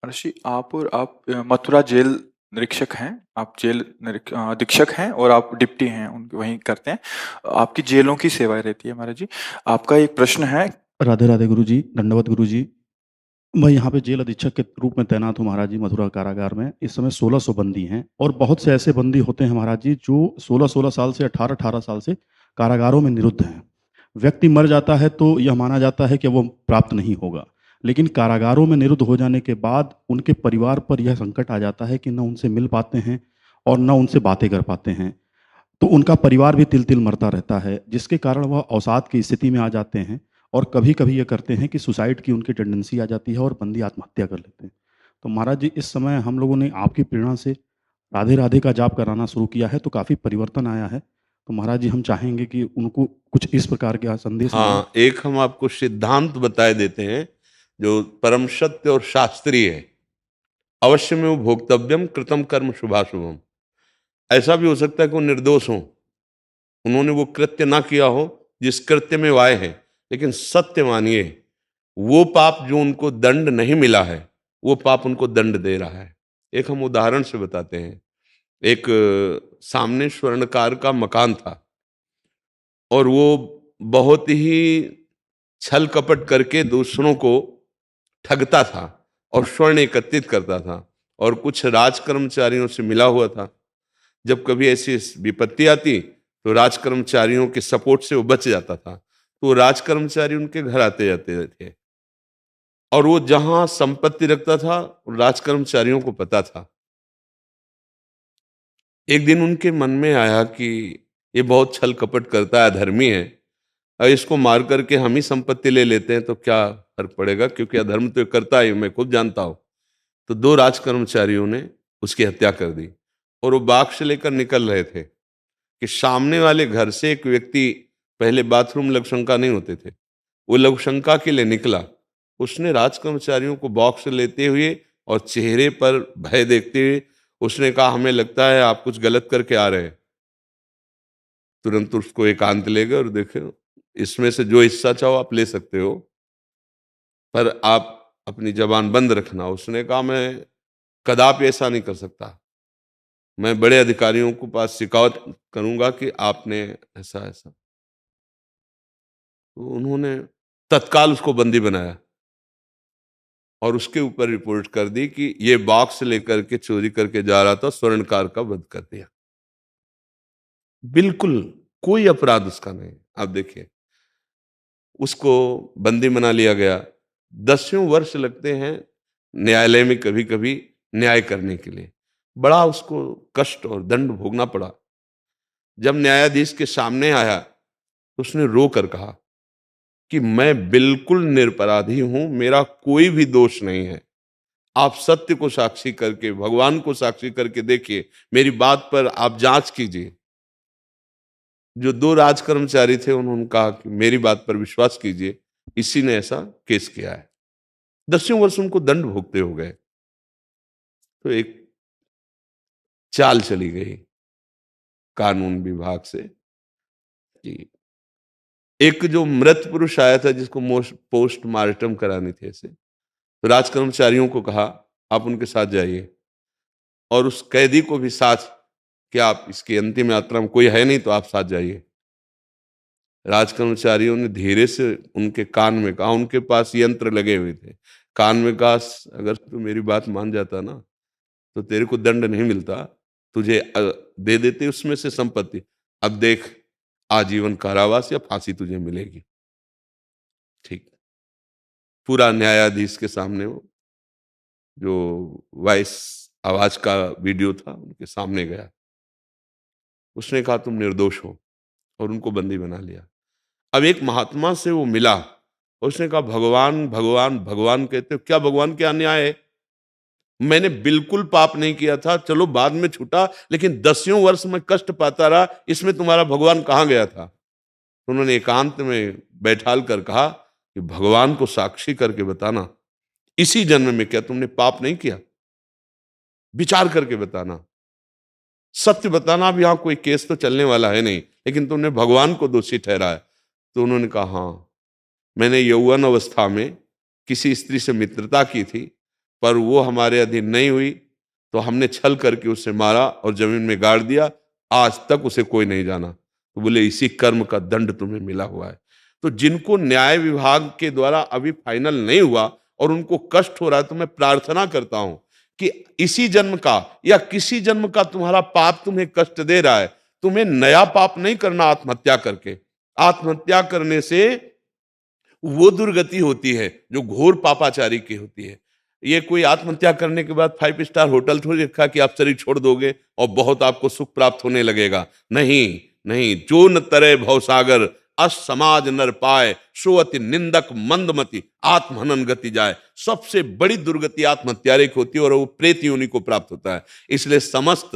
ऋषि, आप मथुरा जेल निरीक्षक हैं। आप जेल अधीक्षक हैं और आप डिप्टी हैं, उनके वहीं करते हैं। आपकी जेलों की सेवाएं रहती है महाराज जी। आपका एक प्रश्न है। राधे राधे गुरु जी, दंडवत गुरु जी। मैं यहाँ पे जेल अधीक्षक के रूप में तैनात हूँ महाराज जी, मथुरा कारागार में। इस समय 1600 बंदी हैं और बहुत से ऐसे बंदी होते हैं महाराज जी जो 16-16 साल से 18-18 साल से कारागारों में निरुद्ध हैं। व्यक्ति मर जाता है तो यह माना जाता है कि वो प्राप्त नहीं होगा, लेकिन कारागारों में निरुद्ध हो जाने के बाद उनके परिवार पर यह संकट आ जाता है कि न उनसे मिल पाते हैं और न उनसे बातें कर पाते हैं। तो उनका परिवार भी तिल तिल मरता रहता है, जिसके कारण वह अवसाद की स्थिति में आ जाते हैं और कभी कभी ये करते हैं कि सुसाइड की उनकी टेंडेंसी आ जाती है और बंदी आत्महत्या कर लेते हैं। तो महाराज जी, इस समय हम लोगों ने आपकी प्रेरणा से राधे राधे का जाप कराना शुरू किया है, तो काफ़ी परिवर्तन आया है। तो महाराज जी, हम चाहेंगे कि उनको कुछ इस प्रकार का संदेश मिले। हाँ, एक हम आपको सिद्धांत बताए देते हैं जो परम सत्य और शास्त्रीय है। अवश्य में वो भोक्तव्यम कृतम कर्म शुभाशुभम। ऐसा भी हो सकता है कि वो निर्दोष हो, उन्होंने वो कृत्य ना किया हो जिस कृत्य में वो आए हैं, लेकिन सत्य मानिए वो पाप जो उनको दंड नहीं मिला है, वो पाप उनको दंड दे रहा है। एक हम उदाहरण से बताते हैं। एक सामने स्वर्णकार का मकान था और वो बहुत ही छल कपट करके दूसरों को ठगता था और स्वर्ण एकत्रित करता था और कुछ राज कर्मचारियों से मिला हुआ था। जब कभी ऐसी विपत्ति आती तो राज कर्मचारियों के सपोर्ट से वो बच जाता था, तो राज कर्मचारी उनके घर आते जाते थे और वो जहां संपत्ति रखता था राज कर्मचारियों को पता था। एक दिन उनके मन में आया कि ये बहुत छल कपट करता है, अधर्मी है, और इसको मार करके हम ही संपत्ति ले लेते हैं तो क्या फर्क पड़ेगा, क्योंकि अधर्म तो ये करता है, मैं खुद जानता हूं। तो दो राज कर्मचारियों ने उसकी हत्या कर दी और वो बाग से लेकर निकल रहे थे कि सामने वाले घर से एक व्यक्ति, पहले बाथरूम लघुशंका नहीं होते थे, वो लघुशंका के लिए निकला। उसने राज कर्मचारियों को बॉक्स लेते हुए और चेहरे पर भय देखते हुए उसने कहा, हमें लगता है आप कुछ गलत करके आ रहे हैं। तुरंत उसको एकांत ले गए और देखे, इसमें से जो हिस्सा चाहो आप ले सकते हो, पर आप अपनी जबान बंद रखना। उसने कहा, मैं कदापि ऐसा नहीं कर सकता, मैं बड़े अधिकारियों के पास शिकायत करूंगा कि आपने ऐसा ऐसा। तो उन्होंने तत्काल उसको बंदी बनाया और उसके ऊपर रिपोर्ट कर दी कि ये बॉक्स लेकर के चोरी करके जा रहा था, स्वर्णकार का वध कर दिया। बिल्कुल कोई अपराध उसका नहीं। आप देखिए, उसको बंदी बना लिया गया। 10 वर्ष लगते हैं न्यायालय में कभी कभी न्याय करने के लिए। बड़ा उसको कष्ट और दंड भोगना पड़ा। जब न्यायाधीश के सामने आया तो उसने रो कर कहा कि मैं बिल्कुल निरपराधी हूं, मेरा कोई भी दोष नहीं है। आप सत्य को साक्षी करके, भगवान को साक्षी करके देखिए, मेरी बात पर आप जांच कीजिए। जो दो राज कर्मचारी थे उन्होंने कहा कि मेरी बात पर विश्वास कीजिए, इसी ने ऐसा केस किया है। 10 वर्ष उनको दंड भोगते हो गए। तो एक चाल चली गई कानून विभाग से कि एक जो मृत पुरुष आया था जिसको पोस्टमार्टम करानी थी, ऐसे तो राज कर्मचारियों को कहा, आप उनके साथ जाइए और उस कैदी को भी साथ, कि आप इसकी अंतिम यात्रा में कोई है नहीं तो आप साथ जाइए। राज कर्मचारियों ने धीरे से उनके कान में कहा, उनके पास यंत्र लगे हुए थे, कान में कहा, अगर तू मेरी बात मान जाता ना तो तेरे को दंड नहीं मिलता, तुझे दे देते उसमें से संपत्ति। अब देख, आजीवन कारावास या फांसी तुझे मिलेगी। ठीक, पूरा न्यायाधीश के सामने वो जो वॉइस आवाज का वीडियो था उनके सामने गया। उसने कहा तुम निर्दोष हो और उनको बंदी बना लिया। अब एक महात्मा से वो मिला और उसने कहा, भगवान भगवान भगवान कहते हो, क्या भगवान क्या अन्याय है? मैंने बिल्कुल पाप नहीं किया था, चलो बाद में छूटा, लेकिन 10 वर्ष में कष्ट पाता रहा, इसमें तुम्हारा भगवान कहाँ गया था? तो उन्होंने एकांत में बैठाल कर कहा कि भगवान को साक्षी करके बताना, इसी जन्म में क्या तुमने पाप नहीं किया? विचार करके बताना, सत्य बताना। अब यहां कोई केस तो चलने वाला है नहीं, लेकिन तुमने भगवान को दोषी ठहराया। तो उन्होंने कहा, हाँ, मैंने यौवन अवस्था में किसी स्त्री से मित्रता की थी पर वो हमारे अधीन नहीं हुई तो हमने छल करके उसे मारा और जमीन में गाड़ दिया, आज तक उसे कोई नहीं जाना। तो बोले इसी कर्म का दंड तुम्हें मिला हुआ है। तो जिनको न्याय विभाग के द्वारा अभी फाइनल नहीं हुआ और उनको कष्ट हो रहा है, तो मैं प्रार्थना करता हूं कि इसी जन्म का या किसी जन्म का तुम्हारा पाप तुम्हें कष्ट दे रहा है, तुम्हें नया पाप नहीं करना आत्महत्या करके। आत्महत्या करने से वो दुर्गति होती है जो घोर पापाचारी की होती है। ये कोई आत्महत्या करने के बाद 5 स्टार होटल थोड़ी रखा कि आप शरीर छोड़ दोगे और बहुत आपको सुख प्राप्त होने लगेगा। नहीं नहीं, जो न तरे भवसागर अस समाज नर पाए, सो अति निंदक मंदमति आत्महनन गति जाए। सबसे बड़ी दुर्गति आत्महत्यारे की होती है और वो प्रेत योनि को प्राप्त होता है। इसलिए समस्त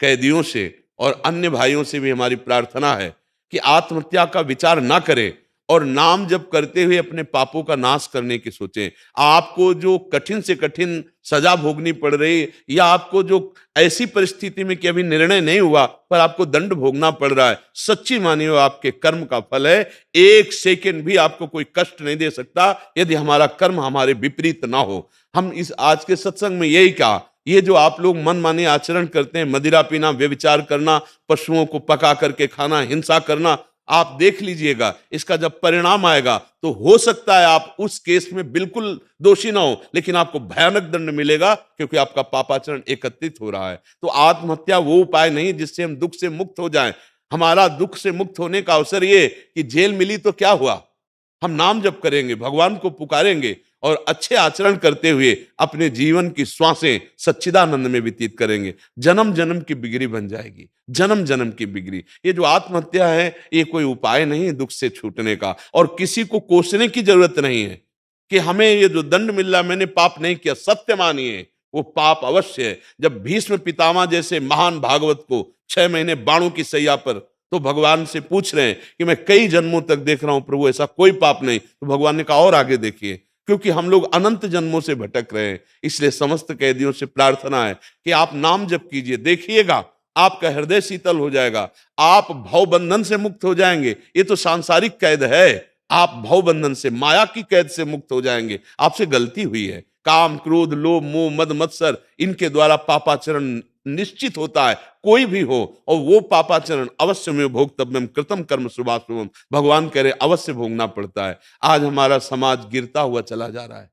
कैदियों से और अन्य भाइयों से भी हमारी प्रार्थना है कि आत्महत्या का विचार ना करें और नाम जप करते हुए अपने पापों का नाश करने की सोचें। आपको जो कठिन से कठिन सजा भोगनी पड़ रही, या आपको जो ऐसी परिस्थिति में कि अभी निर्णय नहीं हुआ पर आपको दंड भोगना पड़ रहा है, सच्ची मानिए आपके कर्म का फल है। 1 सेकंड भी आपको कोई कष्ट नहीं दे सकता यदि हमारा कर्म हमारे विपरीत ना हो। हम इस आज के सत्संग में यही कहा, ये जो आप लोग मनमानी आचरण करते हैं, मदिरा पीना, व्यभिचार करना, पशुओं को पका करके खाना, हिंसा करना, आप देख लीजिएगा इसका जब परिणाम आएगा तो हो सकता है आप उस केस में बिल्कुल दोषी ना हो, लेकिन आपको भयानक दंड मिलेगा क्योंकि आपका पापाचरण एकत्रित हो रहा है। तो आत्महत्या वो उपाय नहीं जिससे हम दुख से मुक्त हो जाएं। हमारा दुख से मुक्त होने का अवसर ये कि जेल मिली तो क्या हुआ, हम नाम जप करेंगे, भगवान को पुकारेंगे और अच्छे आचरण करते हुए अपने जीवन की श्वासें सच्चिदानंद में व्यतीत करेंगे। जन्म जन्म की बिगड़ी बन जाएगी, जन्म जन्म की बिगड़ी। ये जो आत्महत्या है ये कोई उपाय नहीं है दुख से छूटने का, और किसी को कोसने की जरूरत नहीं है कि हमें ये जो दंड मिल रहा है मैंने पाप नहीं किया। सत्य मानिए वो पाप अवश्य है। जब भीष्म पितामह जैसे महान भागवत को 6 महीने बाणों की सैया पर तो भगवान से पूछ रहे हैं कि मैं कई जन्मों तक देख रहा हूं प्रभु ऐसा कोई पाप नहीं, तो भगवान ने कहा और आगे देखिए, क्योंकि हम लोग अनंत जन्मों से भटक रहे हैं। इसलिए समस्त कैदियों से प्रार्थना है कि आप नाम जप कीजिए, देखिएगा आपका हृदय शीतल हो जाएगा, आप भव बंधन से मुक्त हो जाएंगे। ये तो सांसारिक कैद है, आप भव बंधन से, माया की कैद से मुक्त हो जाएंगे। आपसे गलती हुई है, काम क्रोध लोभ मोह मद मत्सर, इनके द्वारा पापाचरण निश्चित होता है, कोई भी हो, और वो पापाचरण अवश्य में भोक्तव्यम कृतम कर्म शुभाशुभम, भगवान कह रहे अवश्य भोगना पड़ता है। आज हमारा समाज गिरता हुआ चला जा रहा है।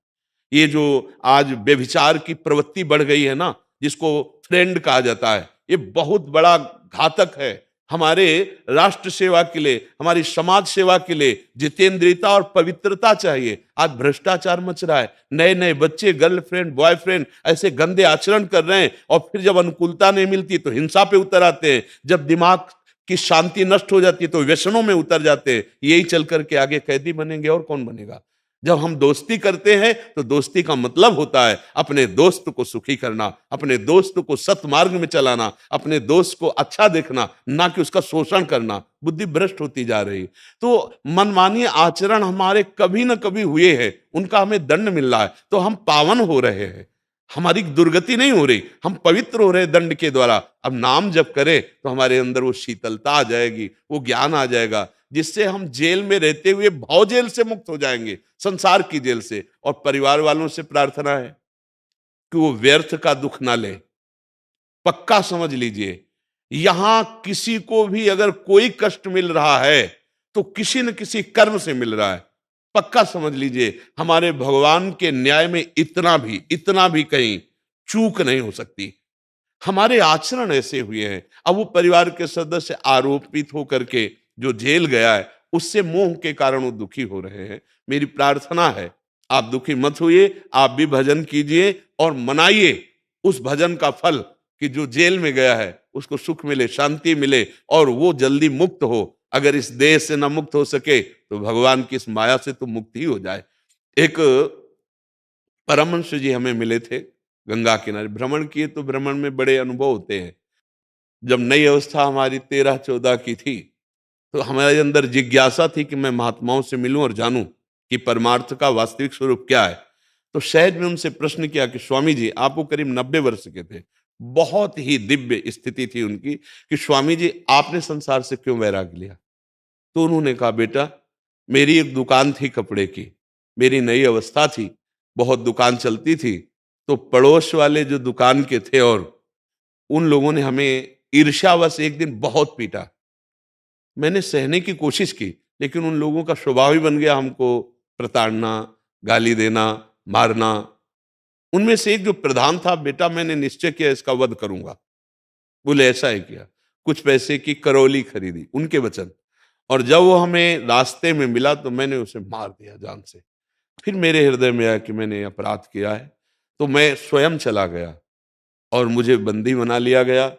ये जो आज व्यभिचार की प्रवृत्ति बढ़ गई है ना, जिसको फ्रेंड कहा जाता है, ये बहुत बड़ा घातक है। हमारे राष्ट्र सेवा के लिए, हमारी समाज सेवा के लिए जितेंद्रियता और पवित्रता चाहिए। आज भ्रष्टाचार मच रहा है, नए नए बच्चे गर्लफ्रेंड बॉयफ्रेंड ऐसे गंदे आचरण कर रहे हैं, और फिर जब अनुकूलता नहीं मिलती तो हिंसा पे उतर आते हैं, जब दिमाग की शांति नष्ट हो जाती है तो व्यसनों में उतर जाते हैं। यही चल करके आगे कैदी बनेंगे और कौन बनेगा। जब हम दोस्ती करते हैं तो दोस्ती का मतलब होता है अपने दोस्त को सुखी करना, अपने दोस्त को सत्मार्ग में चलाना, अपने दोस्त को अच्छा देखना, ना कि उसका शोषण करना। बुद्धि भ्रष्ट होती जा रही। तो मनमानी आचरण हमारे कभी ना कभी हुए हैं, उनका हमें दंड मिल रहा है, तो हम पावन हो रहे हैं, हमारी दुर्गति नहीं हो रही, हम पवित्र हो रहे हैं दंड के द्वारा। अब नाम जब करें तो हमारे अंदर वो शीतलता आ जाएगी, वो ज्ञान आ जाएगा, जिससे हम जेल में रहते हुए भव जेल से मुक्त हो जाएंगे, संसार की जेल से। और परिवार वालों से प्रार्थना है कि वो व्यर्थ का दुख ना ले। पक्का समझ लीजिए, यहां किसी को भी अगर कोई कष्ट मिल रहा है तो किसी न किसी कर्म से मिल रहा है। पक्का समझ लीजिए, हमारे भगवान के न्याय में इतना भी कहीं चूक नहीं हो सकती। हमारे आचरण ऐसे हुए हैं। अब वो परिवार के सदस्य आरोपित होकर के जो जेल गया है, उससे मोह के कारण वो दुखी हो रहे हैं। मेरी प्रार्थना है आप दुखी मत होइए, आप भी भजन कीजिए और मनाइए उस भजन का फल कि जो जेल में गया है उसको सुख मिले, शांति मिले और वो जल्दी मुक्त हो। अगर इस देह से ना मुक्त हो सके तो भगवान की इस माया से तो मुक्त ही हो जाए। एक परमहंस जी हमें मिले थे, गंगा किनारे भ्रमण किए, तो भ्रमण में बड़े अनुभव होते हैं। जब नई अवस्था हमारी 13-14 की थी तो हमारे अंदर जिज्ञासा थी कि मैं महात्माओं से मिलूं और जानूं कि परमार्थ का वास्तविक स्वरूप क्या है। तो शायद मैं उनसे प्रश्न किया कि स्वामी जी, आप वो करीब 90 वर्ष के थे, बहुत ही दिव्य स्थिति थी उनकी, कि स्वामी जी आपने संसार से क्यों वैराग्य लिया। तो उन्होंने कहा, बेटा मेरी एक दुकान थी कपड़े की, मेरी नई अवस्था थी, बहुत दुकान चलती थी, तो पड़ोस वाले जो दुकान के थे, और उन लोगों ने हमें ईर्ष्यावश एक दिन बहुत पीटा। मैंने सहने की कोशिश की, लेकिन उन लोगों का स्वभाव ही बन गया हमको प्रताड़ना, गाली देना, मारना। उनमें से एक जो प्रधान था, बेटा मैंने निश्चय किया इसका वध करूंगा। बोले ऐसा ही किया। कुछ पैसे की करौली खरीदी, उनके वचन। और जब वो हमें रास्ते में मिला तो मैंने उसे मार दिया जान से। फिर मेरे हृदय में आया कि मैंने अपराध किया है, तो मैं स्वयं चला गया और मुझे बंदी बना लिया गया।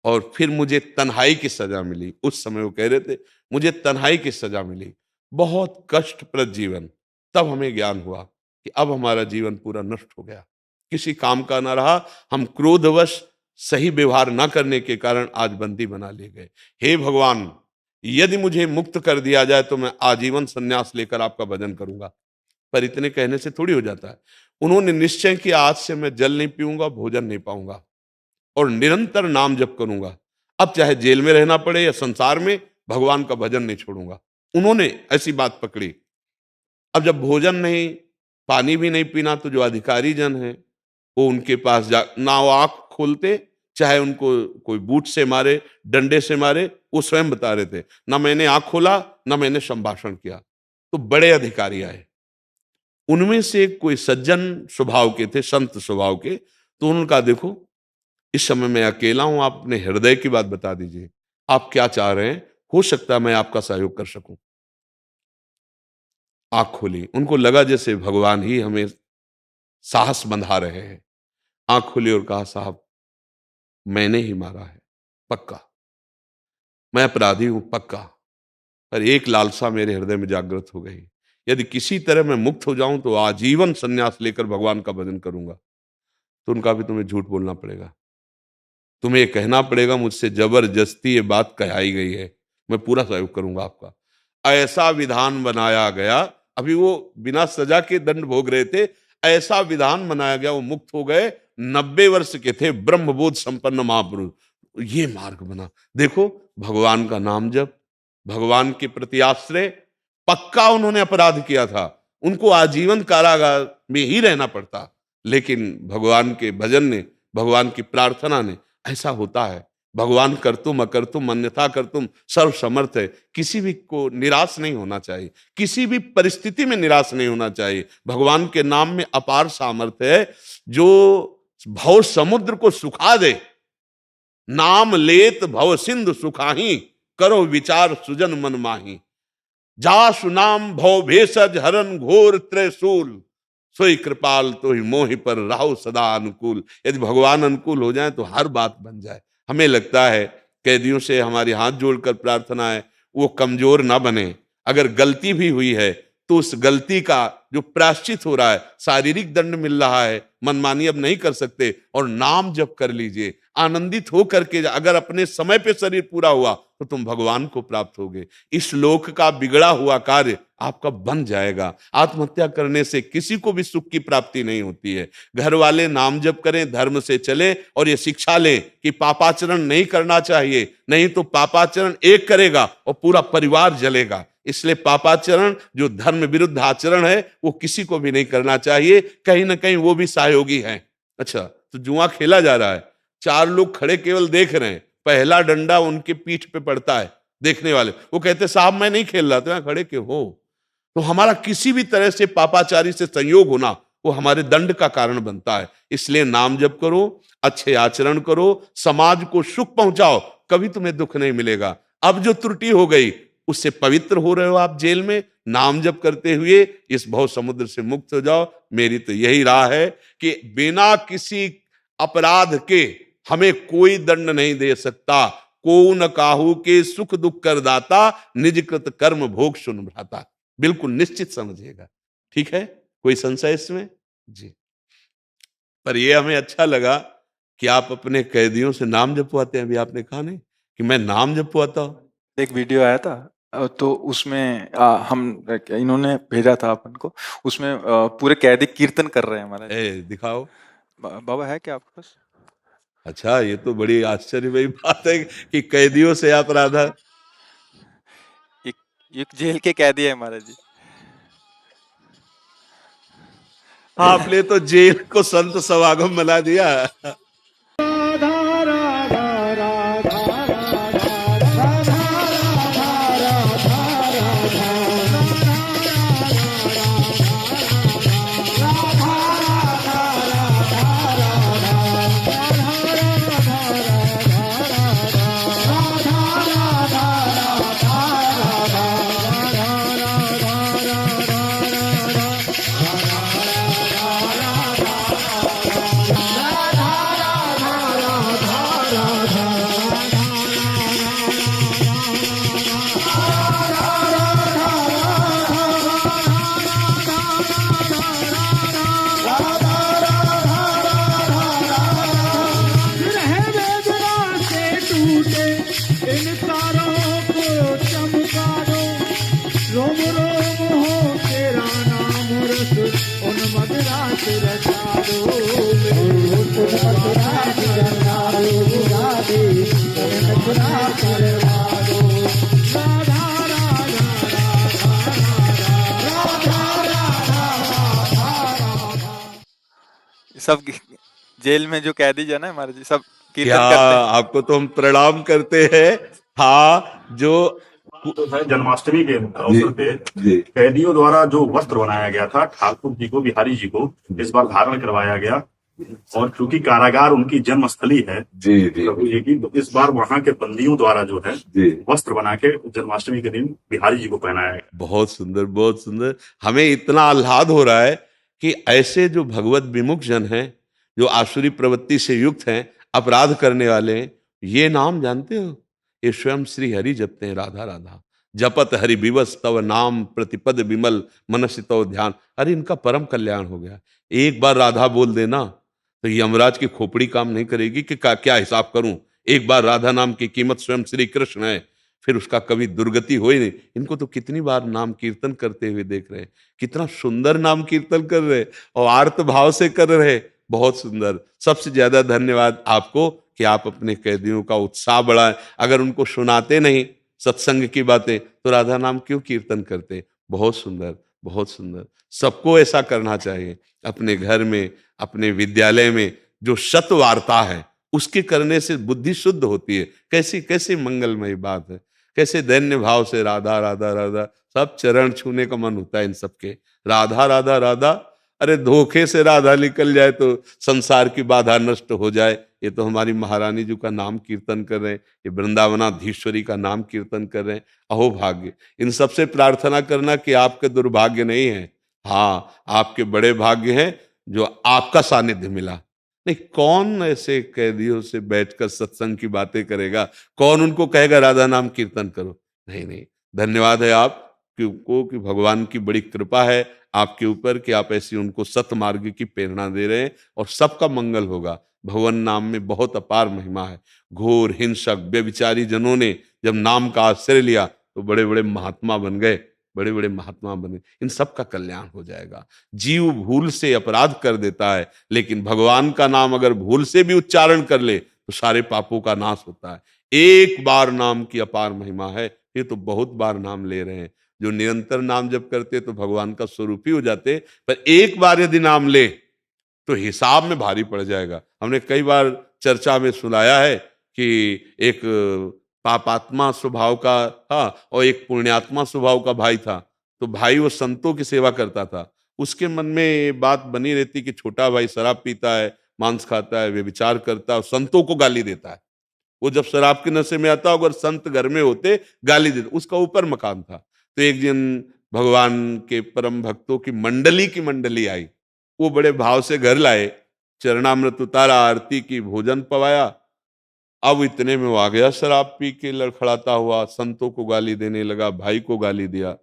और फिर मुझे तन्हाई की सजा मिली। उस समय वो कह रहे थे मुझे तन्हाई की सजा मिली, बहुत कष्टप्रद जीवन। तब हमें ज्ञान हुआ कि अब हमारा जीवन पूरा नष्ट हो गया, किसी काम का ना रहा। हम क्रोधवश सही व्यवहार ना करने के कारण आज बंदी बना लिए गए। हे भगवान, यदि मुझे मुक्त कर दिया जाए तो मैं आजीवन संन्यास लेकर आपका भजन करूंगा। पर इतने कहने से थोड़ी हो जाता है। उन्होंने निश्चय किया आज से मैं जल नहीं पीऊंगा, भोजन नहीं पाऊंगा और निरंतर नाम जप करूंगा। अब चाहे जेल में रहना पड़े या संसार में, भगवान का भजन नहीं छोड़ूंगा। उन्होंने ऐसी बात पकड़ी। अब जब भोजन नहीं, पानी भी नहीं पीना, तो जो अधिकारी जन है वो उनके पास जा, ना वो आंख खोलते, चाहे उनको कोई बूट से मारे, डंडे से मारे, वो स्वयं बता रहे थे ना मैंने आंख खोला, ना मैंने संभाषण किया। तो बड़े अधिकारी आए, उनमें से कोई सज्जन स्वभाव के थे, संत स्वभाव के। तो उनका देखो, इस समय मैं अकेला हूं, आप अपने हृदय की बात बता दीजिए, आप क्या चाह रहे हैं, हो सकता है मैं आपका सहयोग कर सकूं। आंख खोली, उनको लगा जैसे भगवान ही हमें साहस बंधा रहे हैं। आंख खोली और कहा साहब मैंने ही मारा है, पक्का मैं अपराधी हूं, पक्का। पर एक लालसा मेरे हृदय में जागृत हो गई, यदि किसी तरह मैं मुक्त हो जाऊं तो आजीवन संन्यास लेकर भगवान का भजन करूंगा। तो उनका भी तुम्हें झूठ बोलना पड़ेगा, तुम्हें ये कहना पड़ेगा मुझसे जबरदस्ती ये बात कहाई गई है, मैं पूरा सहयोग करूंगा आपका। ऐसा विधान बनाया गया, अभी वो बिना सजा के दंड भोग रहे थे, ऐसा विधान बनाया गया, वो मुक्त हो गए। 90 वर्ष के थे, ब्रह्मबोध संपन्न महापुरुष। ये मार्ग बना। देखो, भगवान का नाम जप, भगवान के प्रति आश्रय। पक्का उन्होंने अपराध किया था, उनको आजीवन कारागार में ही रहना पड़ता, लेकिन भगवान के भजन ने, भगवान की प्रार्थना ने, ऐसा होता है। भगवान करतुम अकर्तुम अन्यथा करतुम सर्व समर्थ है। किसी भी को निराश नहीं होना चाहिए, किसी भी परिस्थिति में निराश नहीं होना चाहिए। भगवान के नाम में अपार सामर्थ्य है, जो भव समुद्र को सुखा दे। नाम लेत भव सिंधु सुखाही, करो विचार सुजन मन माही। जासु नाम भव भेषज हरन घोर त्रिशूल, सोई कृपाल तो ही मोहि पर राहु सदा अनुकूल। यदि भगवान अनुकूल हो जाए तो हर बात बन जाए। हमें लगता है कैदियों से हमारी हाथ जोड़कर प्रार्थना है, वो कमजोर ना बने। अगर गलती भी हुई है तो उस गलती का जो प्रायश्चित हो रहा है, शारीरिक दंड मिल रहा है, मनमानी अब नहीं कर सकते, और नाम जप कर लीजिए आनंदित हो करके। अगर अपने समय पे शरीर पूरा हुआ तो तुम भगवान को प्राप्त होगे। इस लोक का बिगड़ा हुआ कार्य आपका बन जाएगा। आत्महत्या करने से किसी को भी सुख की प्राप्ति नहीं होती है। घर वाले नाम जप करें, धर्म से चले, और ये शिक्षा लें कि पापाचरण नहीं करना चाहिए, नहीं तो पापाचरण एक करेगा और पूरा परिवार जलेगा। इसलिए पापाचरण, जो धर्म विरुद्ध आचरण है, वो किसी को भी नहीं करना चाहिए। कहीं ना कहीं वो भी सहयोगी है। अच्छा, तो जुआ खेला जा रहा है, 4 लोग खड़े केवल देख रहे हैं, पहला डंडा उनके पीठ पे पड़ता है, देखने वाले वो कहते साहब मैं नहीं खेल रहा, तो यहाँ खड़े क्यों हो। तो हमारा किसी भी तरह से पापाचारी से संयोग होना, वो हमारे दंड का कारण बनता है। इसलिए नाम जप करो, अच्छे आचरण करो, समाज को सुख पहुंचाओ, कभी तुम्हें दुख नहीं मिलेगा। अब जो त्रुटि हो गई उससे पवित्र हो रहे हो आप जेल में, नाम जप करते हुए इस भव समुद्र से मुक्त हो जाओ। मेरी तो यही राह है कि बिना किसी अपराध के हमें कोई दंड नहीं दे सकता। को न काहू के सुख दुख कर दाता, निज कृत कर्म भोग सुन भ्राता। बिल्कुल निश्चित समझिएगा, ठीक है। कोई संशय इसमें जी। पर यह हमें अच्छा लगा कि आप अपने कैदियों से नाम जपवाते हैं। अभी आपने कहा नहीं कि मैं नाम जपवाता हूं। एक वीडियो आया था, तो उसमें हम इन्होंने भेजा था अपन को, उसमें पूरे कैदी कीर्तन कर रहे हैं हमारा। दिखाओ। बाबा है क्या आपके पास? अच्छा, ये तो बड़ी आश्चर्य भरी बात है कि कैदियों से आप राधा। एक जेल के कैदी है महाराज जी। आपने तो जेल को संत समागम बना दिया। सब जेल में जो कैदी जन है महाराज जी, सब क्या कीर्तन करते हैं। आपको तो हम प्रणाम करते हैं। हाँ, जो तो है जन्माष्टमी के अवसर पे कैदियों द्वारा जो वस्त्र बनाया गया था ठाकुर जी को, बिहारी जी को इस बार धारण करवाया गया। और चूंकि कारागार उनकी जन्मस्थली है प्रभु जी की, तो इस बार वहां के बंदियों द्वारा जो है वस्त्र बना के जन्माष्टमी के दिन बिहारी जी को पहनाया गया। बहुत सुंदर, बहुत सुंदर। हमें इतना आह्लाद हो रहा है कि ऐसे जो भगवत विमुख जन हैं, जो आसुरी प्रवृत्ति से युक्त हैं, अपराध करने वाले हैं, ये नाम जानते हो? ये स्वयं श्री हरि जपते हैं, राधा राधा जपत हरि विवश तव नाम प्रतिपद विमल मनसि तव ध्यान। अरे इनका परम कल्याण हो गया। एक बार राधा बोल देना तो यमराज की खोपड़ी काम नहीं करेगी कि क्या हिसाब करूं। एक बार राधा नाम की कीमत स्वयं श्री कृष्ण है, फिर उसका कभी दुर्गति हो ही नहीं। इनको तो कितनी बार नाम कीर्तन करते हुए देख रहे हैं, कितना सुंदर नाम कीर्तन कर रहे हैं और आर्त भाव से कर रहे हैं। बहुत सुंदर। सबसे ज्यादा धन्यवाद आपको कि आप अपने कैदियों का उत्साह बढ़ाएं। अगर उनको सुनाते नहीं सत्संग की बातें तो राधा नाम क्यों कीर्तन करते? बहुत सुंदर, बहुत सुंदर। सबको ऐसा करना चाहिए। अपने घर में, अपने विद्यालय में जो सत वार्ता है उसके करने से बुद्धि शुद्ध होती है। कैसी कैसी मंगलमयी बात है। कैसे दैन्य भाव से राधा राधा राधा, सब चरण छूने का मन होता है इन सबके। राधा राधा राधा, अरे धोखे से राधा निकल जाए तो संसार की बाधा नष्ट हो जाए। ये तो हमारी महारानी जी का नाम कीर्तन कर रहे हैं, ये वृंदावनाधीश्वरी का नाम कीर्तन कर रहे हैं। अहो भाग्य। इन सबसे प्रार्थना करना कि आपके दुर्भाग्य नहीं है, हाँ आपके बड़े भाग्य हैं जो आपका सानिध्य मिला। नहीं, कौन ऐसे कैदियों से बैठकर सत्संग की बातें करेगा? कौन उनको कहेगा राधा नाम कीर्तन करो? नहीं नहीं, धन्यवाद है आप क्योंकि कि भगवान की बड़ी कृपा है आपके ऊपर कि आप ऐसी उनको सतमार्ग की प्रेरणा दे रहे हैं और सबका मंगल होगा। भगवान नाम में बहुत अपार महिमा है। घोर हिंसक व्यभिचारी जनों ने जब नाम का आश्रय लिया तो बड़े बड़े महात्मा बन गए, बड़े बड़े महात्मा बने। इन सब का कल्याण हो जाएगा। जीव भूल से अपराध कर देता है, लेकिन भगवान का नाम अगर भूल से भी उच्चारण कर ले तो सारे पापों का नाश होता है। एक बार नाम की अपार महिमा है। ये तो बहुत बार नाम ले रहे हैं। जो निरंतर नाम जप करते तो भगवान का स्वरूप ही हो जाते, पर एक बार यदि नाम ले तो हिसाब में भारी पड़ जाएगा। हमने कई बार चर्चा में सुनाया है कि एक पापात्मा स्वभाव का था और एक पुण्यात्मा स्वभाव का भाई था। तो भाई वो संतों की सेवा करता था। उसके मन में ये बात बनी रहती कि छोटा भाई शराब पीता है, मांस खाता है, व्यभिचार करता है और संतों को गाली देता है। वो जब शराब के नशे में आता, अगर संत घर में होते गाली देते। उसका ऊपर मकान था। तो एक दिन भगवान के परम भक्तों की मंडली आई। वो बड़े भाव से घर लाए, चरणामृत उतारा, आरती की, भोजन पवाया। अब इतने में वो आ गया शराब पी के लड़खड़ाता हुआ, संतों को गाली देने लगा, भाई को गाली दिया।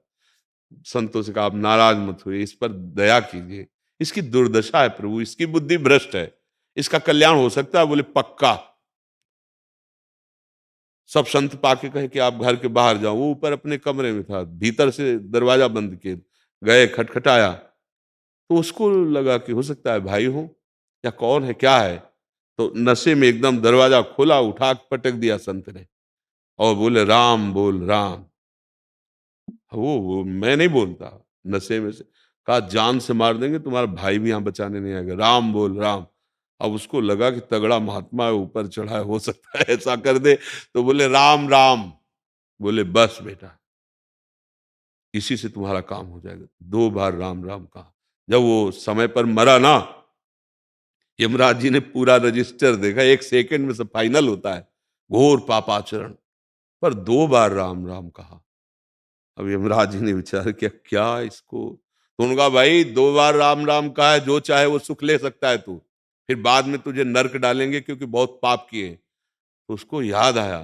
संतों से कहा आप नाराज मत हुए, इस पर दया कीजिए, इसकी दुर्दशा है प्रभु, इसकी बुद्धि भ्रष्ट है, इसका कल्याण हो सकता है। बोले पक्का। सब संत पाके कहे कि आप घर के बाहर जाओ। वो ऊपर अपने कमरे में था, भीतर से दरवाजा बंद किए गए, खटखटाया तो उसको लगा कि हो सकता है भाई हो या कौन है, क्या है। तो नशे में एकदम दरवाजा खोला, उठा पटक दिया संत ने और बोले राम बोल राम। वो मैं नहीं बोलता नशे में से। कहा जान से मार देंगे, तुम्हारा भाई भी यहाँ बचाने नहीं आएगा, राम बोल राम। अब उसको लगा कि तगड़ा महात्मा है, ऊपर चढ़ा है, हो सकता है ऐसा कर दे, तो बोले राम राम। बोले बस बेटा, इसी से तुम्हारा काम हो जाएगा। 2 बार राम राम कहा। जब वो समय पर मरा ना, यमराज जी ने पूरा रजिस्टर देखा, 1 सेकंड में सब फाइनल होता है, घोर पापाचरण, पर 2 बार राम राम कहा। अब यमराज जी ने विचार किया क्या इसको, तो उनका भाई 2 बार राम राम कहा है, जो चाहे वो सुख ले सकता है तू, फिर बाद में तुझे नर्क डालेंगे क्योंकि बहुत पाप किए। तो उसको याद आया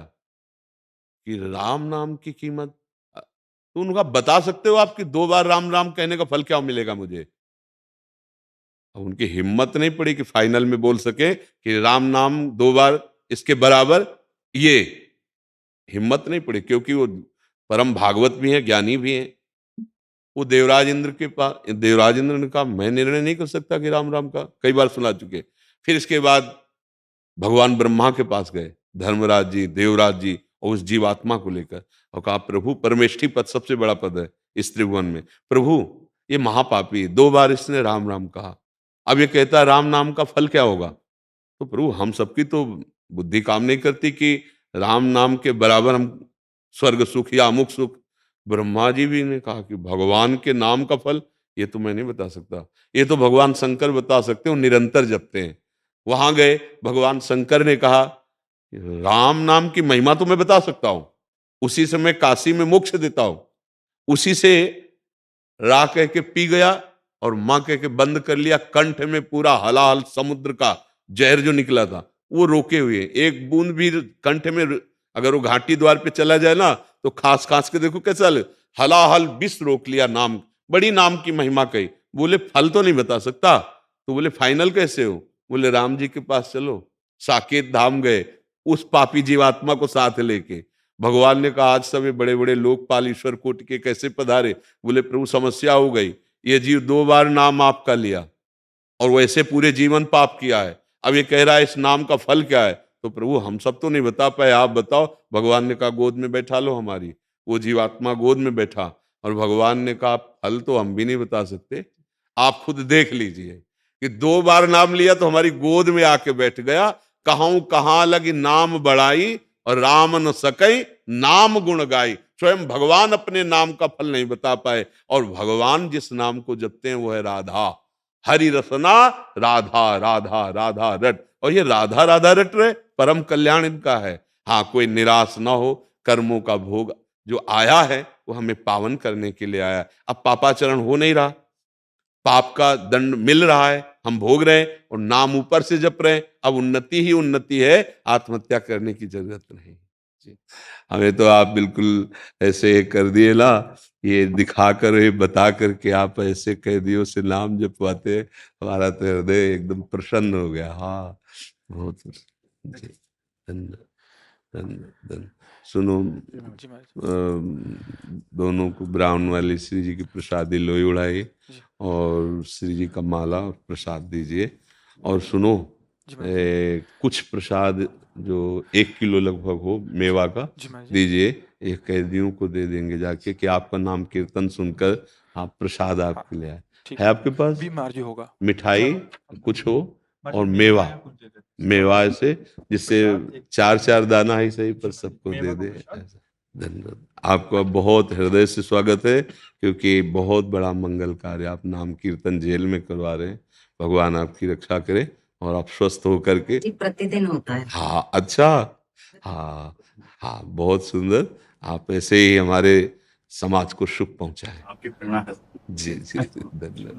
कि राम नाम की कीमत, तो उनका बता सकते हो आपकी 2 बार राम राम कहने का फल क्या मिलेगा मुझे। अब उनकी हिम्मत नहीं पड़ी कि फाइनल में बोल सके कि राम नाम 2 बार इसके बराबर, ये हिम्मत नहीं पड़ी, क्योंकि वो परम भागवत भी हैं, ज्ञानी भी हैं। वो देवराज इंद्र के पास, देवराज इंद्र ने कहा मैं निर्णय नहीं कर सकता कि राम राम का, कई बार सुना चुके। फिर इसके बाद भगवान ब्रह्मा के पास गए, धर्मराज जी, देवराज जी, और उस जीवात्मा को लेकर, और कहा प्रभु, परमेष्ठी पद सबसे बड़ा पद है इस त्रिभुवन में, प्रभु ये महापापी 2 बार इसने राम राम कहा, अब ये कहता है राम नाम का फल क्या होगा। तो प्रभु हम सबकी तो बुद्धि काम नहीं करती कि राम नाम के बराबर हम स्वर्ग सुख या अमुक सुख। ब्रह्मा जी भी ने कहा कि भगवान के नाम का फल ये तो मैं नहीं बता सकता, ये तो भगवान शंकर बता सकते हो, निरंतर जपते हैं। वहां गए, भगवान शंकर ने कहा राम नाम की महिमा तो मैं बता सकता हूं, उसी से मैं काशी में मोक्ष देता हूं, उसी से रा कह के पी गया और मां कह के बंद कर लिया, कंठ में पूरा हलाहल समुद्र का जहर जो निकला था वो रोके हुए, एक बूंद भी कंठ में, अगर वो घाटी द्वार पे चला जाए ना तो खास खास के देखो कैसा हलाहल विष रोक लिया। नाम, बड़ी नाम की महिमा कही। बोले फल तो नहीं बता सकता, तो बोले फाइनल कैसे हो। बोले राम जी के पास चलो। साकेत धाम गए, उस पापी जीवात्मा को साथ लेके। भगवान ने कहा आज सब बड़े बड़े लोकपाल ईश्वर कोटि के कैसे पधारे। बोले प्रभु समस्या हो गई, ये जीव 2 बार नाम आपका लिया और वैसे पूरे जीवन पाप किया है, अब ये कह रहा है इस नाम का फल क्या है। तो प्रभु हम सब तो नहीं बता पाए, आप बताओ। भगवान ने कहा गोद में बैठा लो हमारी। वो जीवात्मा गोद में बैठा और भगवान ने कहा फल तो हम भी नहीं बता सकते, आप खुद देख लीजिए कि 2 बार नाम लिया तो हमारी गोद में आके बैठ गया। कहूं कहां लगी नाम बढ़ाई और राम न सकई नाम गुण गाई। स्वयं भगवान अपने नाम का फल नहीं बता पाए, और भगवान जिस नाम को जपते हैं वो है राधा। हरि रसना राधा राधा राधा रट, और ये राधा राधा रट रहे, परम कल्याण इनका है। हाँ, कोई निराश ना हो, कर्मों का भोग जो आया है वो हमें पावन करने के लिए आया। अब पापाचरण हो नहीं रहा, पाप का दंड मिल रहा है, हम भोग रहे हैं और नाम ऊपर से जप रहे हैं। अब उन्नति ही उन्नति है, आत्महत्या करने की जरूरत नहीं जी। हमें तो आप बिल्कुल ऐसे कर दिए ना, ये दिखा कर, ये बता करके आप ऐसे कैदियों से नाम जपवाते, हमारा तो हृदय एकदम प्रसन्न हो गया। हाँ, बहुत जी, धन्यवाद धन्यवाद। सुनो, जी महाराज। दोनों को ब्राह्मण वाली श्री जी की प्रसादी लोई उड़ाई और श्री जी का माला प्रसाद दीजिए। और सुनो, जी महाराज। कुछ प्रसाद जो 1 किलो लगभग हो मेवा का जी महाराज। दीजिए, एक कैदियों को दे देंगे जाके कि आपका नाम कीर्तन सुनकर आप प्रसाद आपके लिए आए। ठीक है आपके पास भी महाराज जी होगा। मिठाई कुछ हो और मेवा, मेवा ऐसे जिससे 4-4 दाना ही सही पर सबको दे दे। धन्यवाद। आपका बहुत हृदय से स्वागत है, क्योंकि बहुत बड़ा मंगल कार्य आप नाम कीर्तन जेल में करवा रहे हैं। भगवान आपकी रक्षा करे और आप स्वस्थ होकर के। प्रतिदिन होता है। हाँ, अच्छा, हाँ हाँ, बहुत सुंदर। आप ऐसे ही हमारे समाज को सुख पहुंचाएं। आपकी प्रेरणा है। जी जी, धन्यवाद।